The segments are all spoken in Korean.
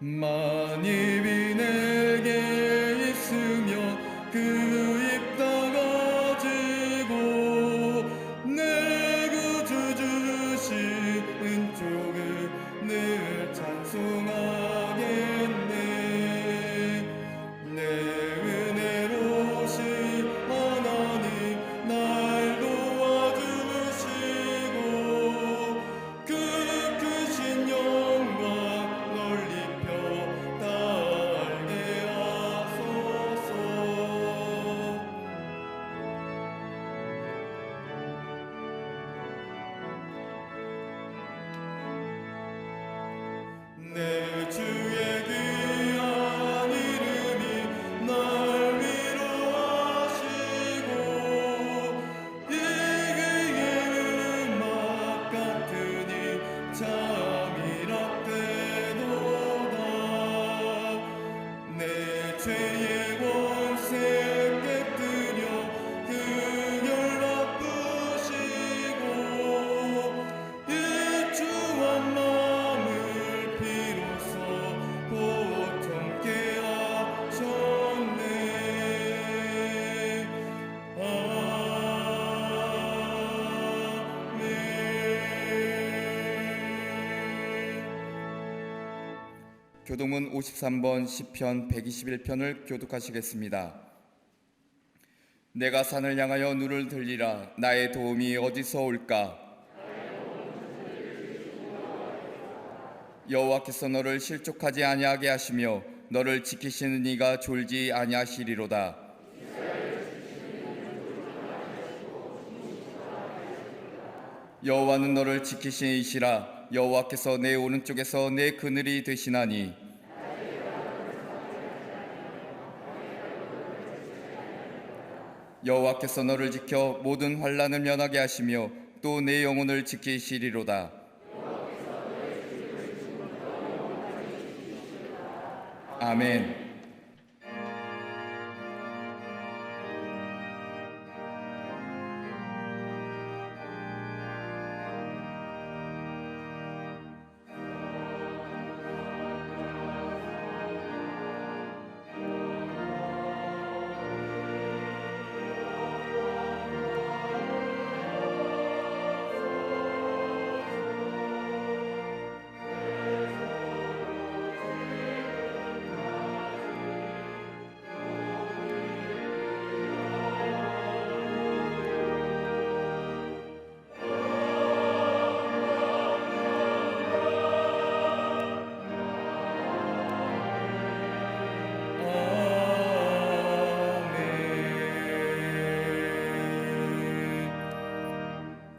만입이 내게 있으며 그 입 다가지고 내 구주 주신 은총을 늘 찬송하겠네. 내 은혜로우신 하나님 날 도와주시고 그 크신 영광 널리 펴 달게 하소서. 내 주의 귀한 이름이 날 위로하시고 이기의 음악 같으니 잠이랍되도다. 내 죄의 권세 깨뜨려 그녀를 아프시고 이 주한 마음을 비로소 고통케 하셨네. 아멘. 교동문 53번 시편 121편을 교독하시겠습니다. 내가 산을 향하여 눈을 들리라. 나의 도움이 어디서 올까? 여호와께서 너를 실족하지 아니하게 하시며 너를 지키시는 이가 졸지 아니하시리로다. 여호와는 너를 지키시니시라. 여호와께서 내 오른쪽에서 내 그늘이 되시나니 여호와께서 너를 지켜 모든 환난을 면하게 하시며 또 내 영혼을 지키시리로다. 아멘.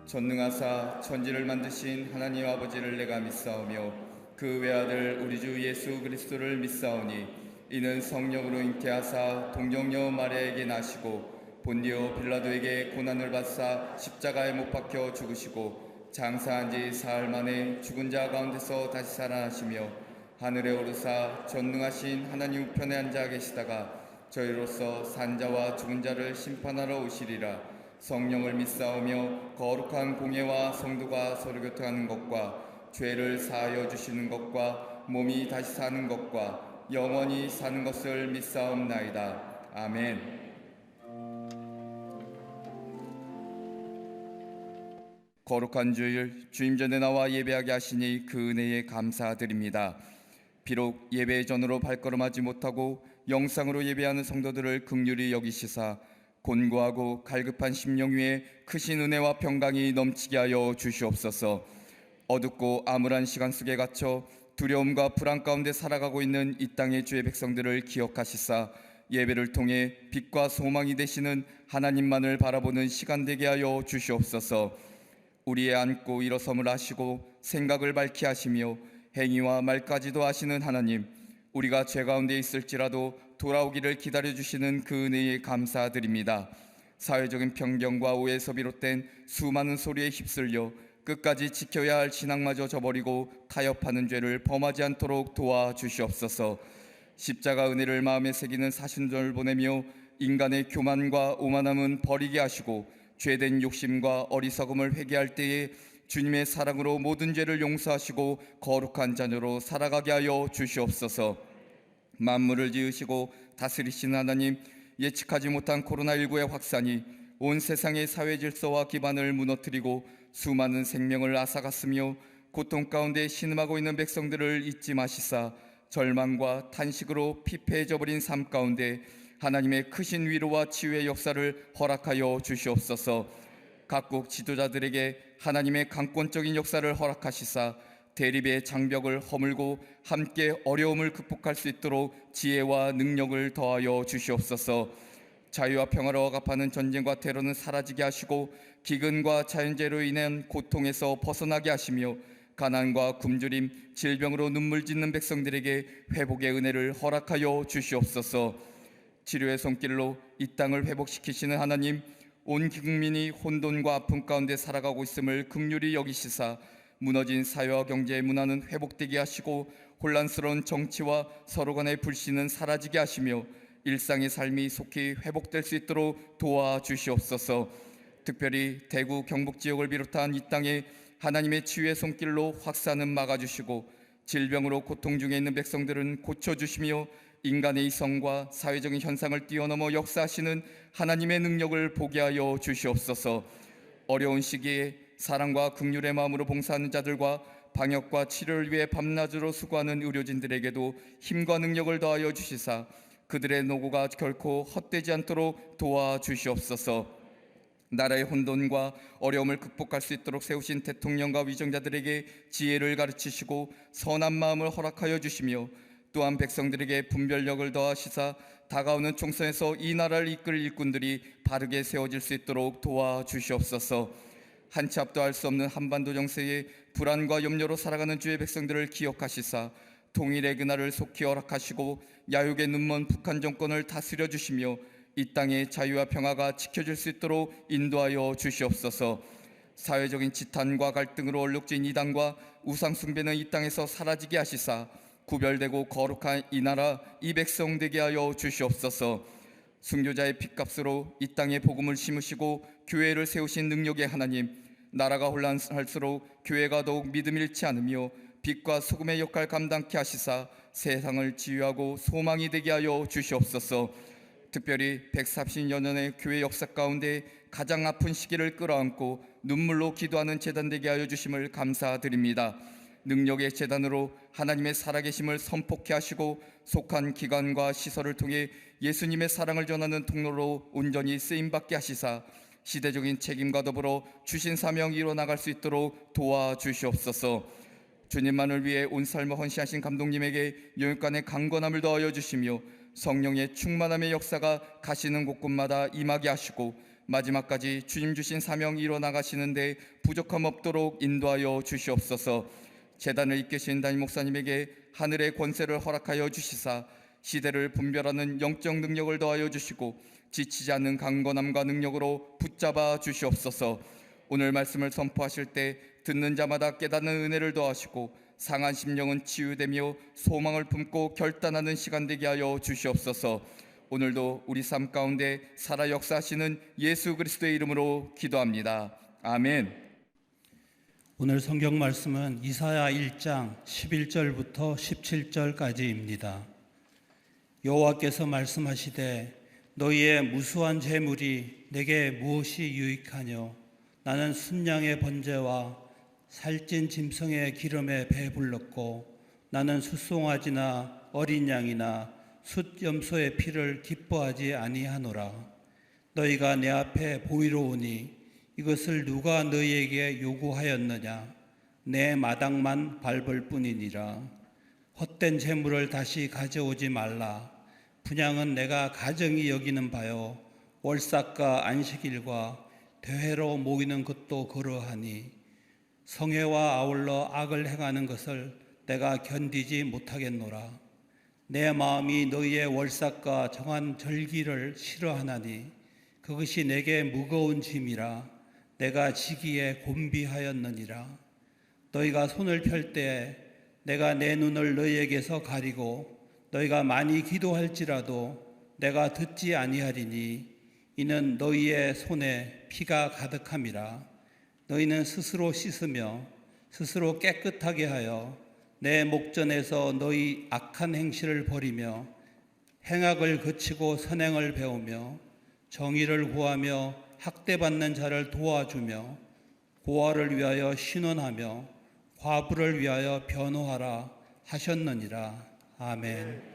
전능하사 천지를 만드신 하나님 아버지를 내가 믿사오며 그 외아들 우리 주 예수 그리스도를 믿사오니 이는 성령으로 잉태하사 동정녀 마리아에게 나시고 본디오 빌라도에게 고난을 받사 십자가에 못 박혀 죽으시고 장사한 지 사흘 만에 죽은 자 가운데서 다시 살아나시며 하늘에 오르사 전능하신 하나님 우편에 앉아 계시다가 저희로서 산자와 죽은 자를 심판하러 오시리라. 성령을 믿사오며 거룩한 공예와 성도가 서로 교통하는 것과 죄를 사하여 주시는 것과 몸이 다시 사는 것과 영원히 사는 것을 믿사옵나이다. 아멘. 거룩한 주일 주임 전에 나와 예배하게 하시니 그 은혜에 감사드립니다. 비록 예배 전으로 발걸음하지 못하고 영상으로 예배하는 성도들을 긍휼히 여기시사 곤고하고 갈급한 심령 위에 크신 은혜와 평강이 넘치게 하여 주시옵소서. 어둡고 암울한 시간 속에 갇혀 두려움과 불안 가운데 살아가고 있는 이 땅의 주의 백성들을 기억하시사 예배를 통해 빛과 소망이 되시는 하나님만을 바라보는 시간 되게 하여 주시옵소서. 우리의 앉고 일어섬을 하시고 생각을 밝게 하시며 행위와 말까지도 하시는 하나님, 우리가 죄 가운데 있을지라도 돌아오기를 기다려주시는 그 은혜에 감사드립니다. 사회적인 편견과 오해에서 비롯된 수많은 소리에 휩쓸려 끝까지 지켜야 할 신앙마저 저버리고 타협하는 죄를 범하지 않도록 도와주시옵소서. 십자가 은혜를 마음에 새기는 사순절을 보내며 인간의 교만과 오만함은 버리게 하시고 죄된 욕심과 어리석음을 회개할 때에 주님의 사랑으로 모든 죄를 용서하시고 거룩한 자녀로 살아가게 하여 주시옵소서. 만물을 지으시고 다스리시는 하나님, 예측하지 못한 코로나19의 확산이 온 세상의 사회 질서와 기반을 무너뜨리고 수많은 생명을 앗아갔으며 고통 가운데 신음하고 있는 백성들을 잊지 마시사 절망과 탄식으로 피폐해져 버린 삶 가운데 하나님의 크신 위로와 치유의 역사를 허락하여 주시옵소서. 각국 지도자들에게 하나님의 강권적인 역사를 허락하시사 대립의 장벽을 허물고 함께 어려움을 극복할 수 있도록 지혜와 능력을 더하여 주시옵소서. 자유와 평화로 억압하는 전쟁과 테러는 사라지게 하시고 기근과 자연재해로 인한 고통에서 벗어나게 하시며 가난과 굶주림, 질병으로 눈물 짓는 백성들에게 회복의 은혜를 허락하여 주시옵소서. 치료의 손길로 이 땅을 회복시키시는 하나님, 온 국민이 혼돈과 아픔 가운데 살아가고 있음을 긍휼히 여기시사 무너진 사회와 경제의 문화는 회복되게 하시고 혼란스러운 정치와 서로 간의 불신은 사라지게 하시며 일상의 삶이 속히 회복될 수 있도록 도와주시옵소서. 특별히 대구 경북 지역을 비롯한 이 땅에 하나님의 치유의 손길로 확산은 막아주시고 질병으로 고통 중에 있는 백성들은 고쳐주시며 인간의 이성과 사회적인 현상을 뛰어넘어 역사하시는 하나님의 능력을 보게 하여 주시옵소서. 어려운 시기에 사랑과 긍휼의 마음으로 봉사하는 자들과 방역과 치료를 위해 밤낮으로 수고하는 의료진들에게도 힘과 능력을 더하여 주시사 그들의 노고가 결코 헛되지 않도록 도와주시옵소서. 나라의 혼돈과 어려움을 극복할 수 있도록 세우신 대통령과 위정자들에게 지혜를 가르치시고 선한 마음을 허락하여 주시며 또한 백성들에게 분별력을 더하시사 다가오는 총선에서 이 나라를 이끌 일꾼들이 바르게 세워질 수 있도록 도와주시옵소서. 한치 앞도 알 수 없는 한반도 정세에 불안과 염려로 살아가는 주의 백성들을 기억하시사 통일의 그날을 속히 허락하시고 야욕의 눈먼 북한 정권을 다스려 주시며 이 땅의 자유와 평화가 지켜질 수 있도록 인도하여 주시옵소서. 사회적인 지탄과 갈등으로 얼룩진 이단과 우상 숭배는 이 땅에서 사라지게 하시사 구별되고 거룩한 이 나라 이 백성 되게 하여 주시옵소서. 순교자의 핏값으로 이 땅에 복음을 심으시고 교회를 세우신 능력의 하나님, 나라가 혼란할수록 교회가 더욱 믿음 잃지 않으며 빛과 소금의 역할 감당케 하시사 세상을 치유하고 소망이 되게 하여 주시옵소서. 특별히 140여 년의 교회 역사 가운데 가장 아픈 시기를 끌어안고 눈물로 기도하는 제단 되게 하여 주심을 감사드립니다. 능력의 제단으로 하나님의 살아계심을 선포케 하시고 속한 기관과 시설을 통해 예수님의 사랑을 전하는 통로로 온전히 쓰임받게 하시사 시대적인 책임과 더불어 주신 사명이 이뤄나갈 수 있도록 도와주시옵소서. 주님만을 위해 온 삶을 헌신하신 감독님에게 영육간의 강건함을 더하여 주시며 성령의 충만함의 역사가 가시는 곳곳마다 임하게 하시고 마지막까지 주님 주신 사명 이뤄나가시는데 부족함 없도록 인도하여 주시옵소서. 제단을 이끄신 담임 목사님에게 하늘의 권세를 허락하여 주시사 시대를 분별하는 영적 능력을 더하여 주시고 지치지 않는 강건함과 능력으로 붙잡아 주시옵소서. 오늘 말씀을 선포하실 때 듣는 자마다 깨닫는 은혜를 더하시고 상한 심령은 치유되며 소망을 품고 결단하는 시간 되게 하여 주시옵소서. 오늘도 우리 삶 가운데 살아 역사하시는 예수 그리스도의 이름으로 기도합니다. 아멘. 오늘 성경 말씀은 이사야 1장 11절부터 17절까지입니다. 여호와께서 말씀하시되 너희의 무수한 재물이 내게 무엇이 유익하뇨? 나는 순양의 번제와 살찐 짐승의 기름에 배불렀고 나는 숫송아지나 어린 양이나 숫염소의 피를 기뻐하지 아니하노라. 너희가 내 앞에 보이러 오니 이것을 누가 너희에게 요구하였느냐? 내 마당만 밟을 뿐이니라. 헛된 재물을 다시 가져오지 말라. 분향은 내가 가정이 여기는 바요 월삭과 안식일과 대회로 모이는 것도 그러하니 성회와 아울러 악을 행하는 것을 내가 견디지 못하겠노라. 내 마음이 너희의 월삭과 정한 절기를 싫어하나니 그것이 내게 무거운 짐이라. 내가 지기에 곤비하였느니라. 너희가 손을 펼 때에 내가 내 눈을 너희에게서 가리고 너희가 많이 기도할지라도 내가 듣지 아니하리니 이는 너희의 손에 피가 가득함이라. 너희는 스스로 씻으며 스스로 깨끗하게 하여 내 목전에서 너희 악한 행실을 버리며 행악을 그치고 선행을 배우며 정의를 구하며 학대받는 자를 도와주며 고아를 위하여 신원하며 과부를 위하여 변호하라 하셨느니라. 아멘.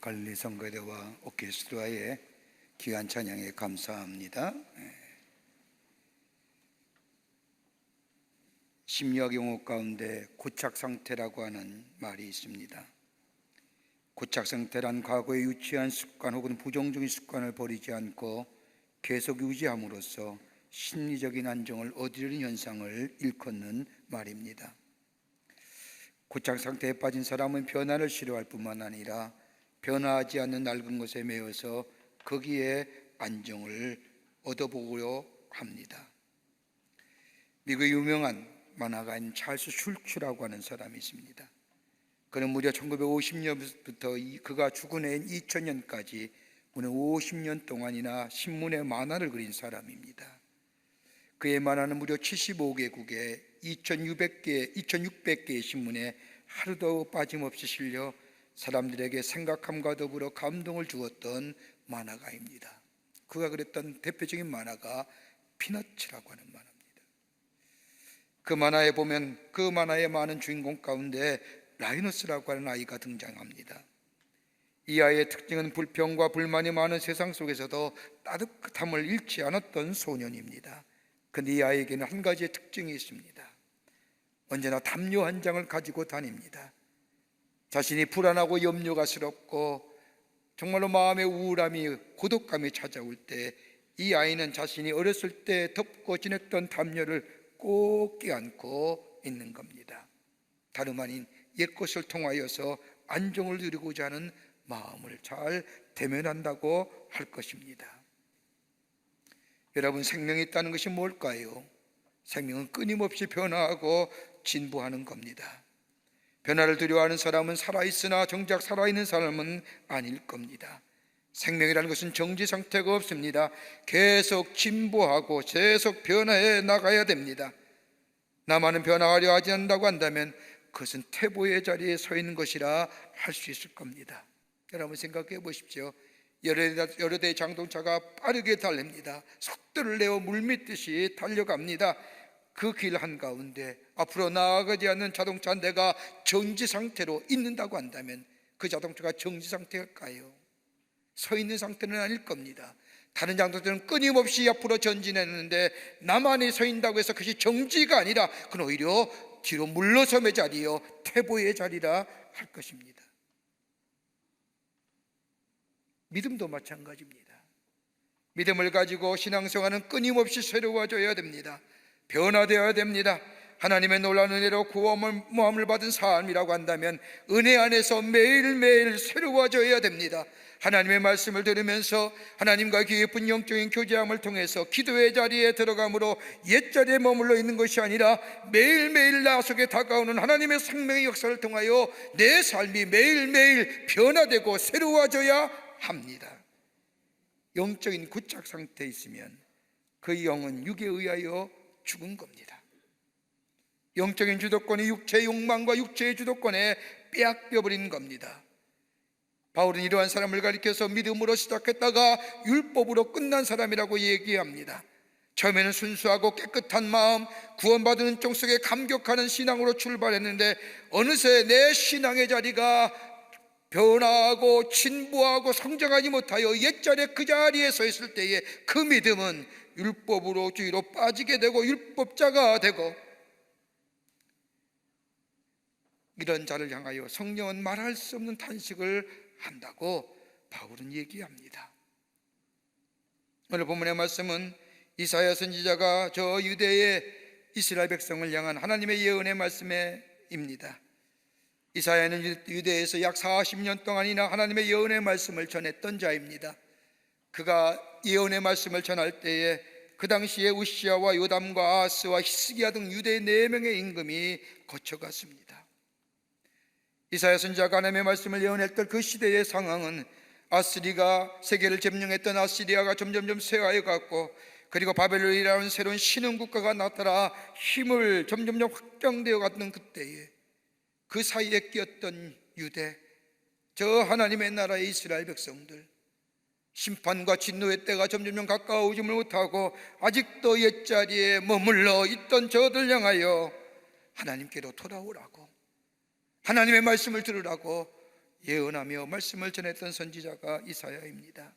갈릴리 성가대와 오케스트라의 귀한 찬양에 감사합니다. 심리학 용어 가운데 고착 상태라고 하는 말이 있습니다. 고착 상태란 과거에 유치한 습관 혹은 부정적인 습관을 버리지 않고 계속 유지함으로써 심리적인 안정을 얻으려는 현상을 일컫는 말입니다. 고착 상태에 빠진 사람은 변화를 싫어할 뿐만 아니라 변화하지 않는 낡은 것에 매여서 거기에 안정을 얻어보려 합니다. 미국의 유명한 만화가인 찰스 슐츠라고 하는 사람이 있습니다. 그는 무려 1950년부터 그가 죽은 해인 2000년까지 무려 50년 동안이나 신문에 만화를 그린 사람입니다. 그의 만화는 무려 75개국에 2600개의 신문에 하루도 빠짐없이 실려 사람들에게 생각함과 더불어 감동을 주었던 만화가입니다. 그가 그랬던 대표적인 만화가 피너츠라고 하는 만화입니다. 그 만화에 보면 그 만화의 많은 주인공 가운데 라이너스라고 하는 아이가 등장합니다. 이 아이의 특징은 불평과 불만이 많은 세상 속에서도 따뜻함을 잃지 않았던 소년입니다. 그런데 이 아이에게는 한 가지의 특징이 있습니다. 언제나 담요 한 장을 가지고 다닙니다. 자신이 불안하고 염려가스럽고 정말로 마음의 우울함이 고독감이 찾아올 때 이 아이는 자신이 어렸을 때 덮고 지냈던 담요를 꼭 껴안고 있는 겁니다. 다름 아닌 옛것을 통하여서 안정을 누리고자 하는 마음을 잘 대면한다고 할 것입니다. 여러분, 생명이 있다는 것이 뭘까요? 생명은 끊임없이 변화하고 진보하는 겁니다. 변화를 두려워하는 사람은 살아있으나 정작 살아있는 사람은 아닐 겁니다. 생명이라는 것은 정지 상태가 없습니다. 계속 진보하고 계속 변화해 나가야 됩니다. 나만은 변화하려 하지 않는다고 한다면 그것은 태보의 자리에 서 있는 것이라 할 수 있을 겁니다. 여러분 생각해 보십시오. 여러 대의 장동차가 빠르게 달립니다. 속도를 내어 물밀듯이 달려갑니다. 그 길 한가운데 앞으로 나아가지 않는 자동차 한 대가 정지 상태로 있는다고 한다면 그 자동차가 정지 상태일까요? 서 있는 상태는 아닐 겁니다. 다른 장동차는 끊임없이 앞으로 전진했는데 나만이 서 있다고 해서 그것이 정지가 아니라 그건 오히려 뒤로 물러섬의 자리요, 태보의 자리라 할 것입니다. 믿음도 마찬가지입니다. 믿음을 가지고 신앙생활은 끊임없이 새로워져야 됩니다. 변화되어야 됩니다. 하나님의 놀라운 은혜로 구원을 받은 삶이라고 한다면 은혜 안에서 매일매일 새로워져야 됩니다. 하나님의 말씀을 들으면서 하나님과 깊은 영적인 교제함을 통해서 기도의 자리에 들어감으로 옛자리에 머물러 있는 것이 아니라 매일매일 나 속에 다가오는 하나님의 생명의 역사를 통하여 내 삶이 매일매일 변화되고 새로워져야 합니다. 영적인 구착 상태에 있으면 그 영은 육에 의하여 죽은 겁니다. 영적인 주도권이 육체의 욕망과 육체의 주도권에 빼앗겨버린 겁니다. 바울은 이러한 사람을 가리켜서 믿음으로 시작했다가 율법으로 끝난 사람이라고 얘기합니다. 처음에는 순수하고 깨끗한 마음, 구원받은 은총 속에 감격하는 신앙으로 출발했는데 어느새 내 신앙의 자리가 변화하고 진보하고 성장하지 못하여 옛자리에 그 자리에 서 있을 때에 그 믿음은 율법으로 주의로 빠지게 되고 율법자가 되고, 이런 자를 향하여 성령은 말할 수 없는 탄식을 한다고 바울은 얘기합니다. 오늘 본문의 말씀은 이사야 선지자가 저 유대의 이스라엘 백성을 향한 하나님의 예언의 말씀입니다. 이사야는 유대에서 약 40년 동안이나 하나님의 예언의 말씀을 전했던 자입니다. 그가 예언의 말씀을 전할 때에 그 당시에 우시아와 요담과 아하스와 히스기야 등 유대 4명의 임금이 거쳐갔습니다. 이사야 선지자가 하나님의 말씀을 예언했던 그 시대의 상황은 아스리가 세계를 점령했던 아시리아가 점점점 쇠하여 갔고, 그리고 바벨론이라는 새로운 신흥 국가가 나타나 힘을 점점점 확장되어 갔던 그때에 그 사이에 끼었던 유대, 저 하나님의 나라의 이스라엘 백성들, 심판과 진노의 때가 점점점 가까워오지를 못하고 아직도 옛자리에 머물러 있던 저들 향하여 하나님께로 돌아오라고, 하나님의 말씀을 들으라고 예언하며 말씀을 전했던 선지자가 이사야입니다.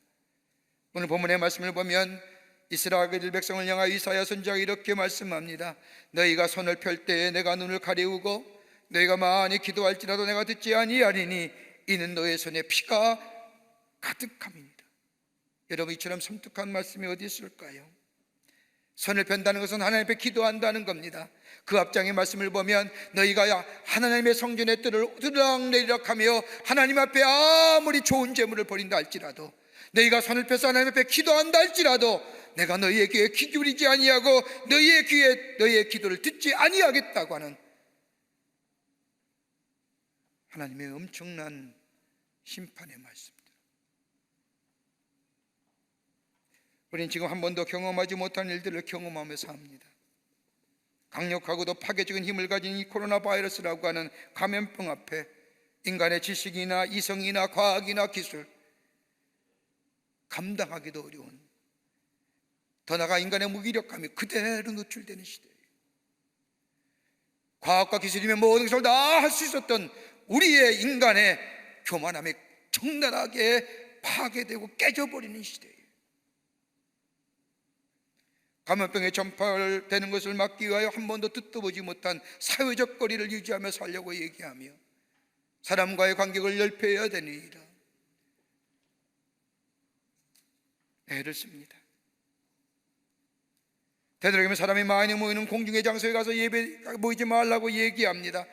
오늘 본문의 말씀을 보면 이스라엘 백성을 향하여 이사야 선지자가 이렇게 말씀합니다. 너희가 손을 펼 때에 내가 눈을 가리우고 너희가 많이 기도할지라도 내가 듣지 아니하리니 이는 너의 손에 피가 가득함이니라. 여러분, 이처럼 섬뜩한 말씀이 어디 있을까요? 손을 편다는 것은 하나님 앞에 기도한다는 겁니다. 그 앞장의 말씀을 보면 너희가 하나님의 성전의 뜰을 들락내리락하며 하나님 앞에 아무리 좋은 재물을 버린다 할지라도, 너희가 손을 펴서 하나님 앞에 기도한다 할지라도 내가 너희의 귀에 귀 기울이지 아니하고 너희의 귀에 너희의 기도를 듣지 아니하겠다고 하는 하나님의 엄청난 심판의 말씀입니다. 우리는 지금 한 번도 경험하지 못한 일들을 경험하며 삽니다. 강력하고도 파괴적인 힘을 가진 이 코로나 바이러스라고 하는 감염병 앞에 인간의 지식이나 이성이나 과학이나 기술, 감당하기도 어려운, 더 나아가 인간의 무기력감이 그대로 노출되는 시대예요. 과학과 기술이면 모든 것을 다 할 수 있었던 우리의 인간의 교만함이 적나라하게 파괴되고 깨져버리는 시대예요. 감염병의 전파되는 것을 막기 위하여 한 번도 듣도 보지 못한 사회적 거리를 유지하며 살려고 얘기하며 사람과의 간격을 넓혀야 되니라 애를 씁니다. 되도록이면 사람이 많이 모이는 공중의 장소에 가서 예배 모이지 말라고 얘기합니다.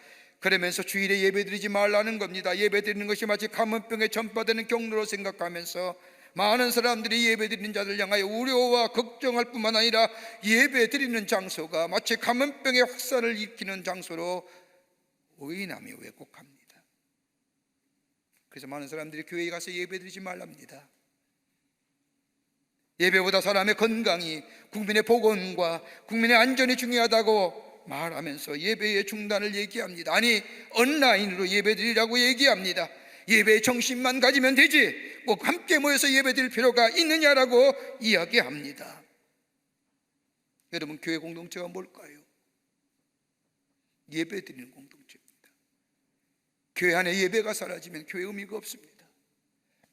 그러면서 주일에 예배드리지 말라는 겁니다. 예배드리는 것이 마치 감염병에 전파되는 경로로 생각하면서 많은 사람들이 예배드리는 자들 향하여 우려와 걱정할 뿐만 아니라 예배드리는 장소가 마치 감염병의 확산을 일으키는 장소로 오인하며 왜곡합니다. 그래서 많은 사람들이 교회에 가서 예배드리지 말랍니다. 예배보다 사람의 건강이, 국민의 복원과 국민의 안전이 중요하다고 말하면서 예배의 중단을 얘기합니다. 아니, 온라인으로 예배드리라고 얘기합니다. 예배의 정신만 가지면 되지 꼭 함께 모여서 예배드릴 필요가 있느냐라고 이야기합니다. 여러분, 교회 공동체가 뭘까요? 예배드리는 공동체입니다. 교회 안에 예배가 사라지면 교회 의미가 없습니다.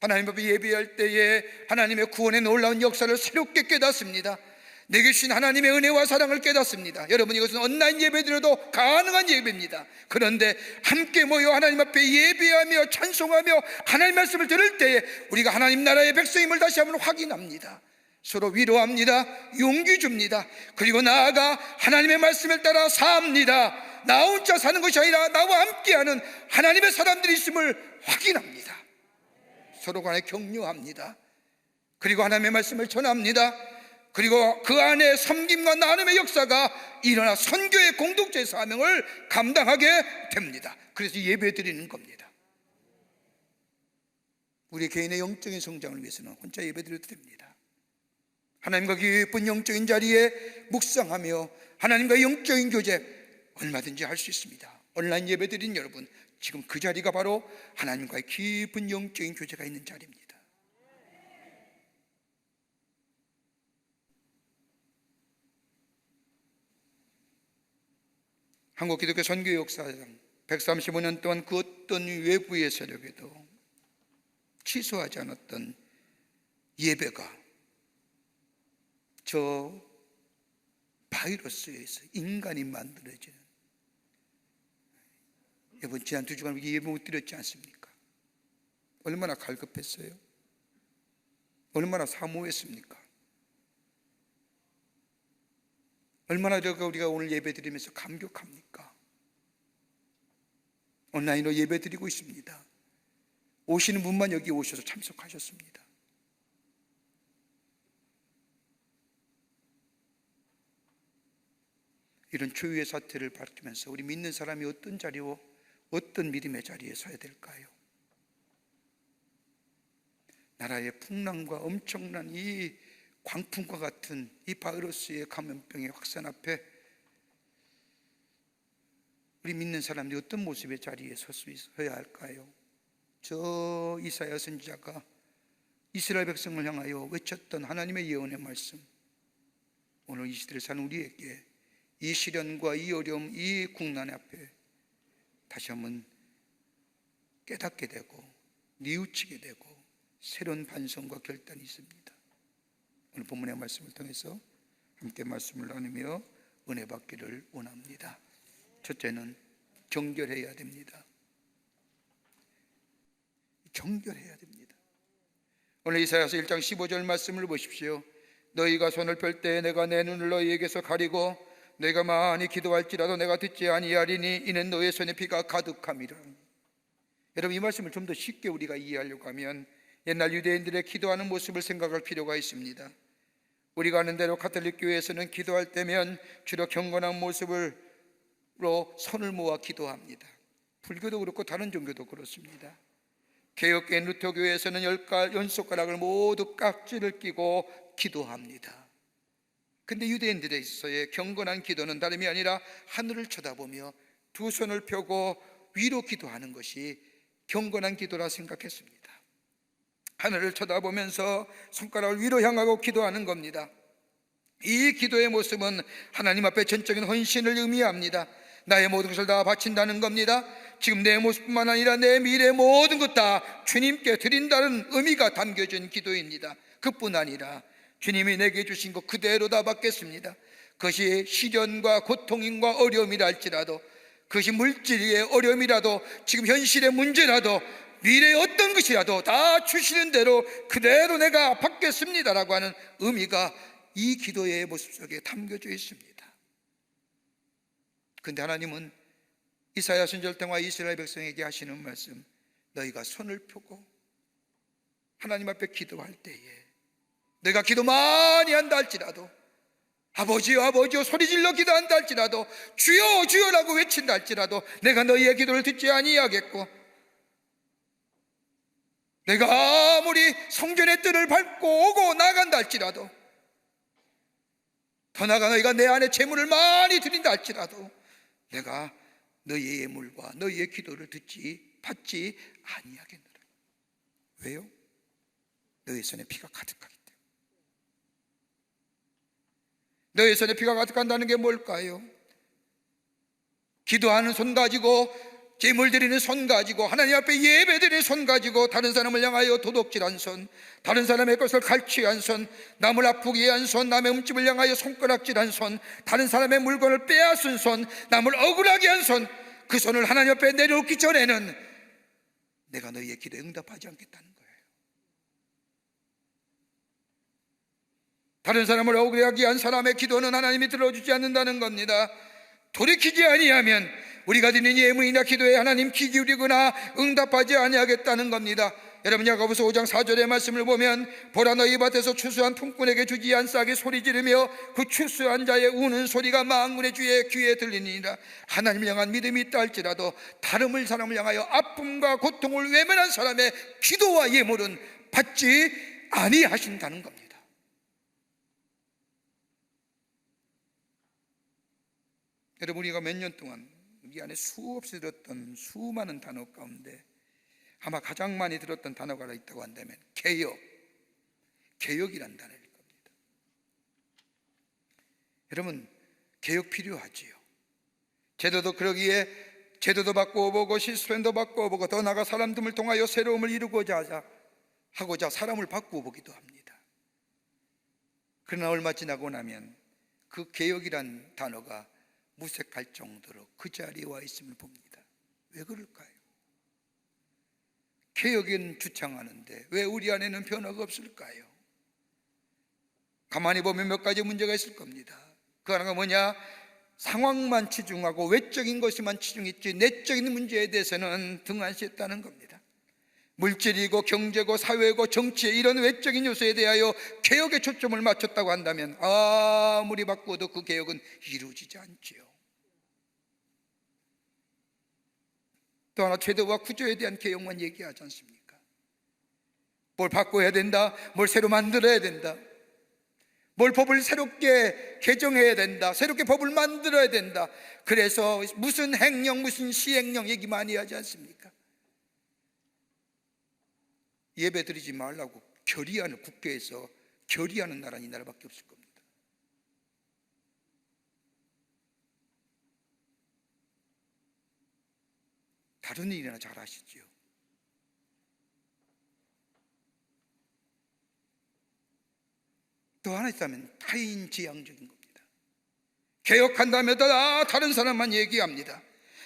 하나님 앞에 예배할 때에 하나님의 구원의 놀라운 역사를 새롭게 깨닫습니다. 내게 주신 하나님의 은혜와 사랑을 깨닫습니다. 여러분, 이것은 온라인 예배드려도 가능한 예배입니다. 그런데 함께 모여 하나님 앞에 예배하며 찬송하며 하나님 말씀을 들을 때에 우리가 하나님 나라의 백성임을 다시 한번 확인합니다. 서로 위로합니다. 용기 줍니다. 그리고 나아가 하나님의 말씀을 따라 삽니다. 나 혼자 사는 것이 아니라 나와 함께하는 하나님의 사람들이 있음을 확인합니다. 서로 간에 격려합니다. 그리고 하나님의 말씀을 전합니다. 그리고 그 안에 섬김과 나눔의 역사가 일어나 선교의 공동체의 사명을 감당하게 됩니다. 그래서 예배 드리는 겁니다. 우리 개인의 영적인 성장을 위해서는 혼자 예배 드려도 됩니다. 하나님과 깊은 영적인 자리에 묵상하며 하나님과 영적인 교제 얼마든지 할 수 있습니다. 온라인 예배 드린 여러분, 지금 그 자리가 바로 하나님과의 깊은 영적인 교제가 있는 자리입니다. 한국기독교 선교 역사상 135년 동안 그 어떤 외부의 세력에도 취소하지 않았던 예배가 저 바이러스에서 인간이 만들어지는, 여러분 지난 2주간 우리 예배 못 드렸지 않습니까? 얼마나 갈급했어요? 얼마나 사모했습니까? 얼마나 우리가 오늘 예배 드리면서 감격합니까? 온라인으로 예배 드리고 있습니다. 오시는 분만 여기 오셔서 참석하셨습니다. 이런 초유의 사태를 밝히면서 우리 믿는 사람이 어떤 자리로, 어떤 믿음의 자리에 서야 될까요? 나라의 풍랑과 엄청난 이 광풍과 같은 이 바이러스의 감염병의 확산 앞에 우리 믿는 사람들이 어떤 모습의 자리에 서야 할까요? 저 이사야 선지자가 이스라엘 백성을 향하여 외쳤던 하나님의 예언의 말씀, 오늘 이 시대를 사는 우리에게 이 시련과 이 어려움, 이 국난 앞에 다시 한번 깨닫게 되고 뉘우치게 되고 새로운 반성과 결단이 있습니다. 오늘 본문의 말씀을 통해서 함께 말씀을 나누며 은혜 받기를 원합니다. 첫째는 정결해야 됩니다. 정결해야 됩니다. 오늘 이사야서 1장 15절 말씀을 보십시오. 너희가 손을 펼 때 내가 내 눈을 너희에게서 가리고 너희가 많이 기도할지라도 내가 듣지 아니하리니 이는 너의 손에 피가 가득함이라. 여러분, 이 말씀을 좀 더 쉽게 우리가 이해하려고 하면 옛날 유대인들의 기도하는 모습을 생각할 필요가 있습니다. 우리가 아는 대로 가톨릭 교회에서는 기도할 때면 주로 경건한 모습으로 손을 모아 기도합니다. 불교도 그렇고 다른 종교도 그렇습니다. 개혁교회 루터교회에서는 10손가락을 모두 깍지를 끼고 기도합니다. 근데 유대인들에 있어서의 경건한 기도는 다름이 아니라 하늘을 쳐다보며 두 손을 펴고 위로 기도하는 것이 경건한 기도라 생각했습니다. 하늘을 쳐다보면서 손가락을 위로 향하고 기도하는 겁니다. 이 기도의 모습은 하나님 앞에 전적인 헌신을 의미합니다. 나의 모든 것을 다 바친다는 겁니다. 지금 내 모습뿐만 아니라 내 미래의 모든 것 다 주님께 드린다는 의미가 담겨진 기도입니다. 그뿐 아니라 주님이 내게 주신 것 그대로 다 받겠습니다. 그것이 시련과 고통인과 어려움이라 할지라도, 그것이 물질의 어려움이라도, 지금 현실의 문제라도, 미래의 어떤 것이라도 다 주시는 대로 그대로 내가 받겠습니다라고 하는 의미가 이 기도의 모습 속에 담겨져 있습니다. 그런데 하나님은 이사야 선지자를 통하 이스라엘 백성에게 하시는 말씀, 너희가 손을 펴고 하나님 앞에 기도할 때에 내가 기도 많이 한다 할지라도, 아버지요 아버지요 소리질러 기도한다 할지라도, 주여 주여라고 외친다 할지라도 내가 너희의 기도를 듣지 아니하겠고, 내가 아무리 성전의 뜰을 밟고 오고 나간다 할지라도, 더 나아가 너희가 내 안에 재물을 많이 드린다 할지라도 내가 너희의 예물과 너희의 기도를 받지 아니하겠노라. 왜요? 너희 손에 피가 가득하기 때문에. 너희 손에 피가 가득한다는 게 뭘까요? 기도하는 손 가지고, 제물 드리는 손 가지고, 하나님 앞에 예배 드리는 손 가지고 다른 사람을 향하여 도둑질한 손, 다른 사람의 것을 갈취한 손, 남을 아프게 한 손, 남의 음집을 향하여 손가락질한 손, 다른 사람의 물건을 빼앗은 손, 남을 억울하게 한 손, 그 손을 하나님 앞에 내려놓기 전에는 내가 너희의 기도에 응답하지 않겠다는 거예요. 다른 사람을 억울하게 한 사람의 기도는 하나님이 들어주지 않는다는 겁니다. 돌이키지 아니하면 우리가 드리는 예물이나 기도에 하나님 귀 기울이거나 응답하지 아니하겠다는 겁니다. 여러분, 야고보서 5장 4절의 말씀을 보면, 보라 너희 밭에서 추수한 품꾼에게 주지 않사하게 소리 지르며 그 추수한 자의 우는 소리가 만군의 주의 귀에 들리니라. 하나님을 향한 믿음이 있다 할지라도 다른 사람을 향하여 아픔과 고통을 외면한 사람의 기도와 예물은 받지 아니하신다는 겁니다. 여러분, 우리가 몇 년 동안 우리 안에 수없이 들었던 수많은 단어 가운데 아마 가장 많이 들었던 단어가 있다고 한다면 개혁이란 단어일 겁니다. 여러분, 개혁 필요하지요. 제도도 그러기에 제도도 바꿔보고 시스템도 바꿔보고 더 나아가 사람들을 통하여 새로움을 이루고자 하고자 사람을 바꾸어보기도 합니다. 그러나 얼마 지나고 나면 그 개혁이란 단어가 무색할 정도로 그 자리에 와 있음을 봅니다. 왜 그럴까요? 개혁은 주창하는데 왜 우리 안에는 변화가 없을까요? 가만히 보면 몇 가지 문제가 있을 겁니다. 그 하나가 뭐냐? 상황만 치중하고 외적인 것에만 치중했지 내적인 문제에 대해서는 등한시했다는 겁니다. 물질이고 경제고 사회고 정치에 이런 외적인 요소에 대하여 개혁에 초점을 맞췄다고 한다면 아무리 바꾸어도 그 개혁은 이루어지지 않지요. 또 하나, 제도와 구조에 대한 개혁만 얘기하지 않습니까? 뭘 바꿔야 된다, 뭘 새로 만들어야 된다, 뭘 법을 새롭게 개정해야 된다, 새롭게 법을 만들어야 된다. 그래서 무슨 행령 무슨 시행령 얘기 많이 하지 않습니까? 예배 드리지 말라고 결의하는, 국회에서 결의하는 나라는 이 나라밖에 없을 겁니다. 다른 일이나 잘 아시지요. 또 하나 있다면 타인지향적인 겁니다. 개혁한다면 다른 사람만 얘기합니다.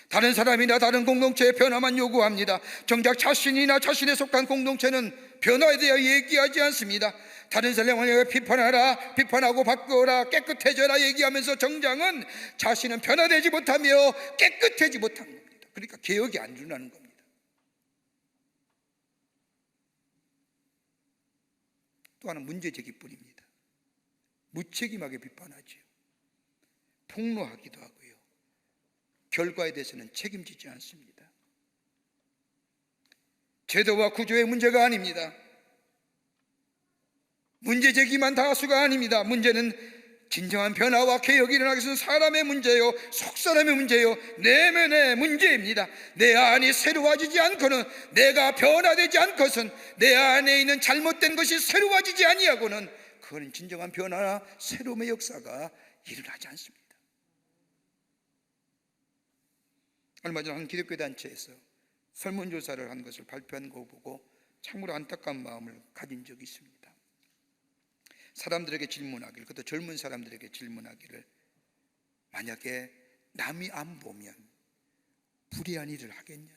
다른 사람이나 다른 공동체의 변화만 요구합니다. 정작 자신이나 자신에 속한 공동체는 변화에 대해 얘기하지 않습니다. 다른 사람을 비판하라, 비판하고 바꾸어라, 깨끗해져라 얘기하면서 정장은 자신은 변화되지 못하며 깨끗해지지 못한 겁니다. 그러니까 개혁이 안 일어나는 겁니다. 또 하나 문제제기뿐입니다. 무책임하게 비판하지요. 폭로하기도 하고요. 결과에 대해서는 책임지지 않습니다. 제도와 구조의 문제가 아닙니다. 문제제기만 다수가 아닙니다. 문제는 진정한 변화와 개혁이 일어나기 위해서는 사람의 문제요, 속사람의 문제요, 내면의 문제입니다. 내 안이 새로워지지 않고는, 내가 변화되지 않고선, 내 안에 있는 잘못된 것이 새로워지지 아니하고는 그건 진정한 변화나 새로움의 역사가 일어나지 않습니다. 얼마 전 한 기독교 단체에서 설문조사를 한 것을 발표한 거 보고 참으로 안타까운 마음을 가진 적이 있습니다. 사람들에게 질문하기를, 그것도 젊은 사람들에게 질문하기를, 만약에 남이 안 보면 불의한 일을 하겠냐?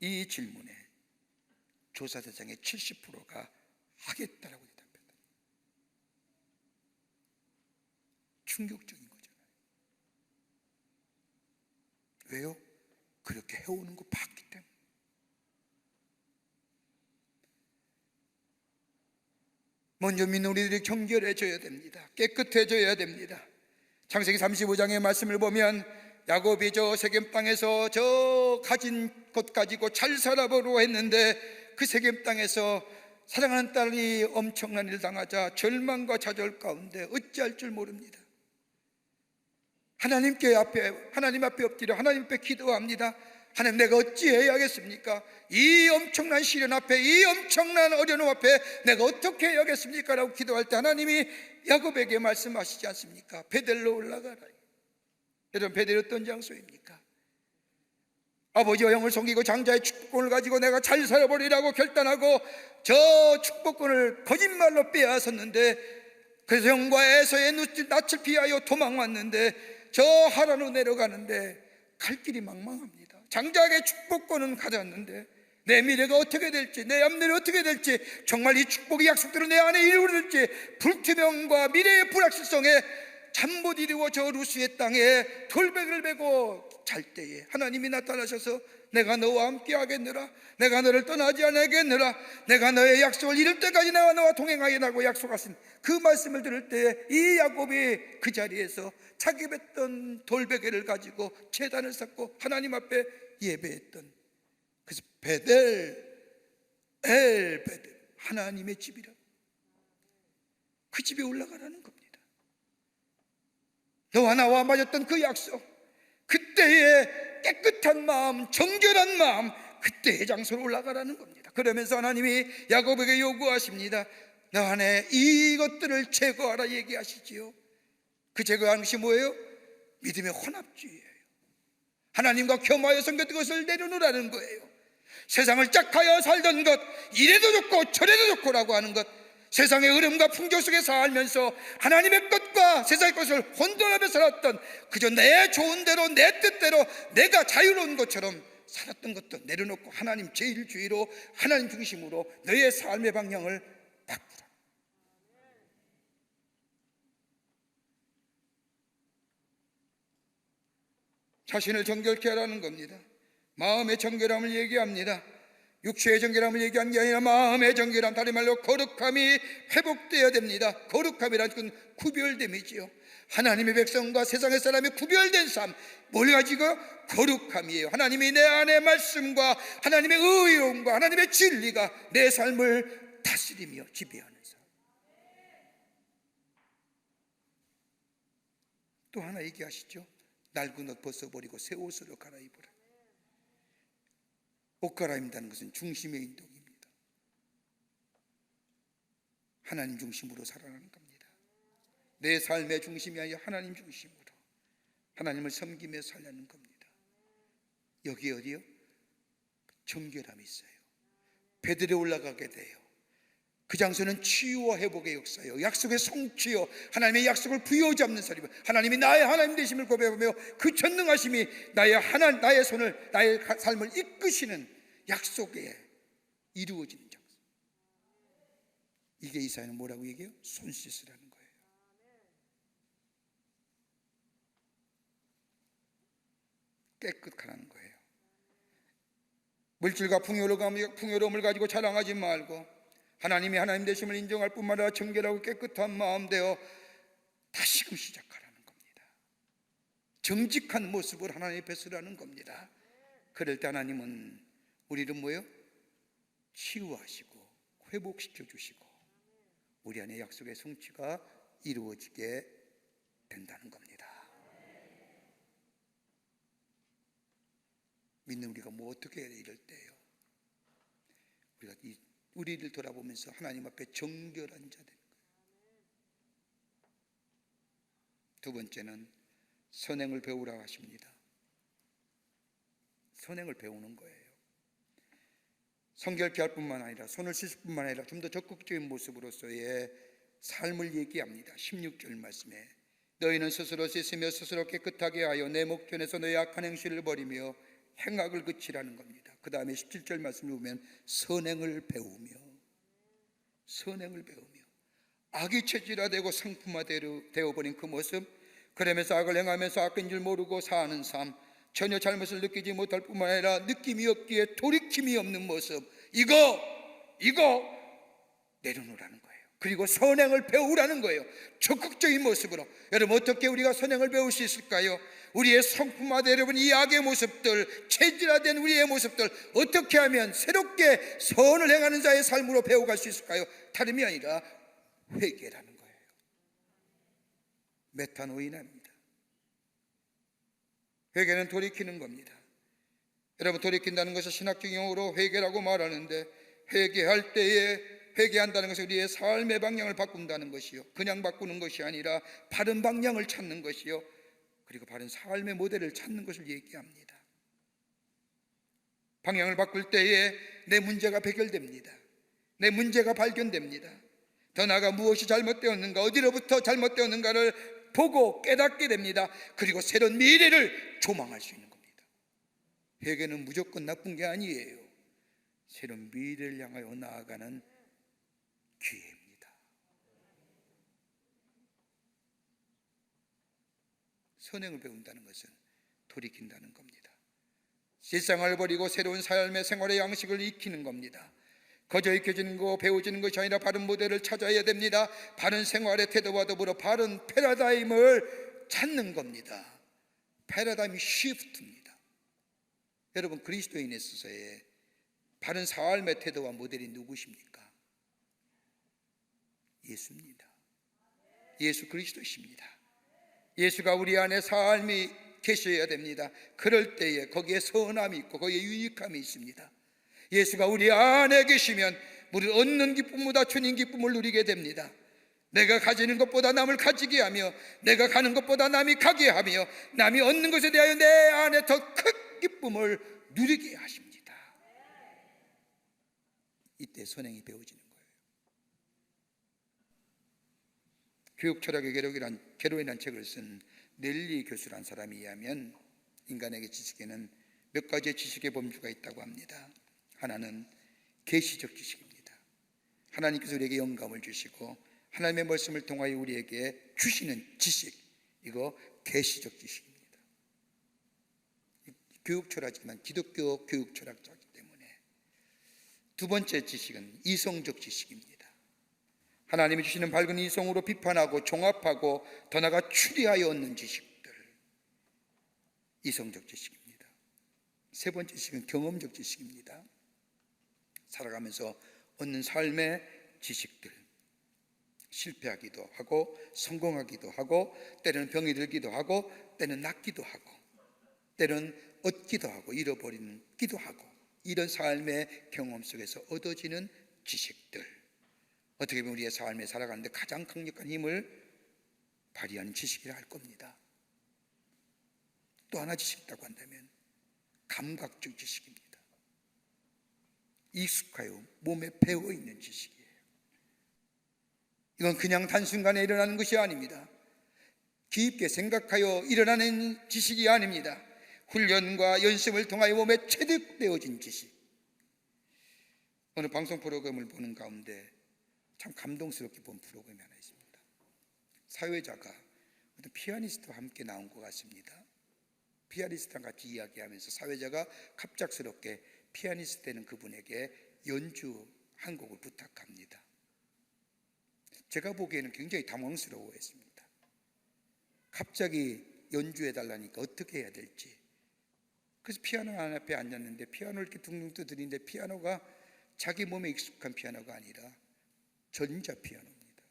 이 질문에 조사 대상의 70%가 하겠다라고 대답했다. 충격적인 거잖아요. 왜요? 그렇게 해오는 거 봤기 때문에. 먼저 믿는 우리들이 정결해져야 됩니다. 깨끗해져야 됩니다. 창세기 35장의 말씀을 보면 야곱이 저 세겜 땅에서 저 가진 것 가지고 잘 살아보려고 했는데 그 세겜 땅에서 사랑하는 딸이 엄청난 일을 당하자 절망과 좌절 가운데 어찌할 줄 모릅니다. 하나님 앞에 엎드려 하나님 앞에 기도합니다. 하나님, 내가 어찌해야겠습니까? 이 엄청난 시련 앞에, 이 엄청난 어려움 앞에 내가 어떻게 해야겠습니까? 라고 기도할 때 하나님이 야곱에게 말씀하시지 않습니까? 베델로 올라가라. 여러분, 베델이 어떤 장소입니까? 아버지와 형을 섬기고 장자의 축복권을 가지고 내가 잘 살아버리라고 결단하고 저 축복권을 거짓말로 빼앗았는데, 그래서 형과 에서의 낯을 피하여 도망왔는데 저 하란으로 내려가는데 갈 길이 망망합니다. 장자에게 축복권은 가졌는데 내 미래가 어떻게 될지, 내 앞날이 어떻게 될지, 정말 이 축복의 약속대로 내 안에 이루어질지 불투명과 미래의 불확실성에 잠 못 이루고 저 루스의 땅에 돌베개를 베고 잘 때에 하나님이 나타나셔서 내가 너와 함께 하겠느라, 내가 너를 떠나지 않겠느라, 내가 너의 약속을 이룰 때까지 내가 너와 동행하겠다고 약속하신 그 말씀을 들을 때 이 야곱이 그 자리에서 자기 뱉던 돌베개를 가지고 제단을 쌓고 하나님 앞에 예배했던, 그래서 베델, 베델, 하나님의 집이라, 그 집에 올라가라는 겁니다. 너와 나와 맺었던 그 약속, 그때의 깨끗한 마음, 정결한 마음, 그때의 장소로 올라가라는 겁니다. 그러면서 하나님이 야곱에게 요구하십니다. 너 안에 이것들을 제거하라 얘기하시지요. 그 제거하는 것이 뭐예요? 믿음의 혼합주의예요. 하나님과 겸하여 섬겼던 것을 내려놓으라는 거예요. 세상을 짝하여 살던 것, 이래도 좋고 저래도 좋고라고 하는 것, 세상의 흐름과 풍조 속에 살면서 하나님의 것과 세상의 것을 혼돈하며 살았던, 그저 내 좋은 대로 내 뜻대로 내가 자유로운 것처럼 살았던 것도 내려놓고 하나님 제일주의로, 하나님 중심으로 너의 삶의 방향을 바꾸라. 자신을 정결케 하라는 겁니다. 마음의 정결함을 얘기합니다. 육체의 정결함을 얘기한 게 아니라 마음의 정결함, 다른 말로 거룩함이 회복되어야 됩니다. 거룩함이라는 건 구별됨이지요. 하나님의 백성과 세상의 사람이 구별된 삶, 뭘 가지고? 거룩함이에요. 하나님이 내 안의 말씀과 하나님의 의로움과 하나님의 진리가 내 삶을 다스리며 지배하는 삶. 또 하나 얘기하시죠. 낡은 옷 벗어버리고 새 옷으로 갈아입으라. 옷 갈아입는다는 것은 중심의 인동입니다. 하나님 중심으로 살아가는 겁니다. 내 삶의 중심이 아니라 하나님 중심으로 하나님을 섬기며 살려는 겁니다. 여기 어디요? 정결함이 있어요. 베들에 올라가게 돼요. 그 장소는 치유와 회복의 역사요, 약속의 성취요, 하나님의 약속을 부여잡는 사람, 하나님이 나의 하나님 되심을 고백하며 그 전능하심이 나의 손을, 나의 삶을 이끄시는 약속에 이루어지는 장소. 이게 이사야는 뭐라고 얘기해요? 손 씻으라는 거예요. 깨끗하라는 거예요. 물질과 풍요로움을 가지고 자랑하지 말고 하나님이 하나님 되심을 인정할 뿐만 아니라 정결하고 깨끗한 마음 되어 다시금 시작하라는 겁니다. 정직한 모습을 하나님 앞에 서라는 겁니다. 그럴 때 하나님은 우리를 뭐예요? 치유하시고 회복시켜 주시고 우리 안에 약속의 성취가 이루어지게 된다는 겁니다. 믿는 우리가 뭐 어떻게 해야 돼? 이럴 때예요. 우리가 우리를 돌아보면서 하나님 앞에 정결한 자 되는 거예요. 두 번째는 선행을 배우라 하십니다. 선행을 배우는 거예요. 성결케 할 뿐만 아니라 손을 씻을 뿐만 아니라 좀 더 적극적인 모습으로서의 삶을 얘기합니다. 16절 말씀에 너희는 스스로 씻으며 스스로 깨끗하게 하여 내 목전에서 너의 악한 행실을 버리며 행악을 그치라는 겁니다. 그 다음에 17절 말씀을 보면 선행을 배우며 악이 체질화되고 상품화되어버린 그 모습, 그러면서 악을 행하면서 악인 줄 모르고 사는 삶, 전혀 잘못을 느끼지 못할 뿐만 아니라 느낌이 없기에 돌이킴이 없는 모습, 이거 내려놓으라는 거예요. 그리고 선행을 배우라는 거예요. 적극적인 모습으로. 여러분, 어떻게 우리가 선행을 배울 수 있을까요? 우리의 성품화된, 여러분, 이 악의 모습들, 체질화된 우리의 모습들, 어떻게 하면 새롭게 선을 행하는 자의 삶으로 배워갈 수 있을까요? 다름이 아니라 회개라는 거예요. 메타노이나입니다. 회개는 돌이키는 겁니다. 여러분, 돌이킨다는 것을 신학적 용어로 회개라고 말하는데, 회개할 때에 회개한다는 것은 우리의 삶의 방향을 바꾼다는 것이요, 그냥 바꾸는 것이 아니라 바른 방향을 찾는 것이요, 그리고 바른 삶의 모델을 찾는 것을 얘기합니다. 방향을 바꿀 때에 내 문제가 해결됩니다. 내 문제가 발견됩니다. 더 나아가 무엇이 잘못되었는가, 어디로부터 잘못되었는가를 보고 깨닫게 됩니다. 그리고 새로운 미래를 조망할 수 있는 겁니다. 회개는 무조건 나쁜 게 아니에요. 새로운 미래를 향하여 나아가는 기회입니다. 선행을 배운다는 것은 돌이킨다는 겁니다. 세상을 버리고 새로운 삶의 생활의 양식을 익히는 겁니다. 거저 익혀지는 거, 배워지는 것이 아니라 바른 모델을 찾아야 됩니다. 바른 생활의 태도와 더불어 바른 패러다임을 찾는 겁니다. 패러다임이 시프트입니다. 여러분, 그리스도인에 있어서의 바른 삶의 태도와 모델이 누구십니까? 예수입니다. 예수 그리스도십니다. 예수가 우리 안에 삶이 계셔야 됩니다. 그럴 때에 거기에 선함이 있고 거기에 유익함이 있습니다. 예수가 우리 안에 계시면 우리 얻는 기쁨보다 주님 기쁨을 누리게 됩니다. 내가 가지는 것보다 남을 가지게 하며, 내가 가는 것보다 남이 가게 하며, 남이 얻는 것에 대하여 내 안에 더 큰 기쁨을 누리게 하십니다. 이때 선행이 배워지는 거예요. 교육 철학의 개론이라는 책을 쓴 넬리 교수라는 사람에 의하면 인간에게 지식에는 몇 가지의 지식의 범주가 있다고 합니다. 하나는 계시적 지식입니다. 하나님께서 우리에게 영감을 주시고 하나님의 말씀을 통하여 우리에게 주시는 지식, 이거 계시적 지식입니다. 교육 철학이지만 기독교 교육 철학자이기 때문에. 두 번째 지식은 이성적 지식입니다. 하나님이 주시는 밝은 이성으로 비판하고 종합하고 더 나아가 추리하여 얻는 지식들, 이성적 지식입니다. 세 번째 지식은 경험적 지식입니다. 살아가면서 얻는 삶의 지식들, 실패하기도 하고 성공하기도 하고 때로는 병이 들기도 하고 때로는 낫기도 하고 때로는 얻기도 하고 잃어버리기도 하고, 이런 삶의 경험 속에서 얻어지는 지식들, 어떻게 보면 우리의 삶에 살아가는데 가장 강력한 힘을 발휘하는 지식이라 할 겁니다. 또 하나 지식이 있다고 한다면 감각적 지식입니다. 익숙하여 몸에 배어있는 지식이에요. 이건 그냥 단순간에 일어나는 것이 아닙니다. 깊게 생각하여 일어나는 지식이 아닙니다. 훈련과 연습을 통하여 몸에 체득되어진 지식. 어느 방송 프로그램을 보는 가운데 참 감동스럽게 본 프로그램이 하나 있습니다. 사회자가 어떤 피아니스트와 함께 나온 것 같습니다. 피아니스트랑 같이 이야기하면서 사회자가 갑작스럽게 피아니스트 되는 그분에게 연주 한 곡을 부탁합니다. 제가 보기에는 굉장히 당황스러워했습니다. 갑자기 연주해달라니까 어떻게 해야 될지. 그래서 피아노 하나 앞에 앉았는데 피아노를 이렇게 둥둥 두드리는데 피아노가 자기 몸에 익숙한 피아노가 아니라 전자 피아노입니다.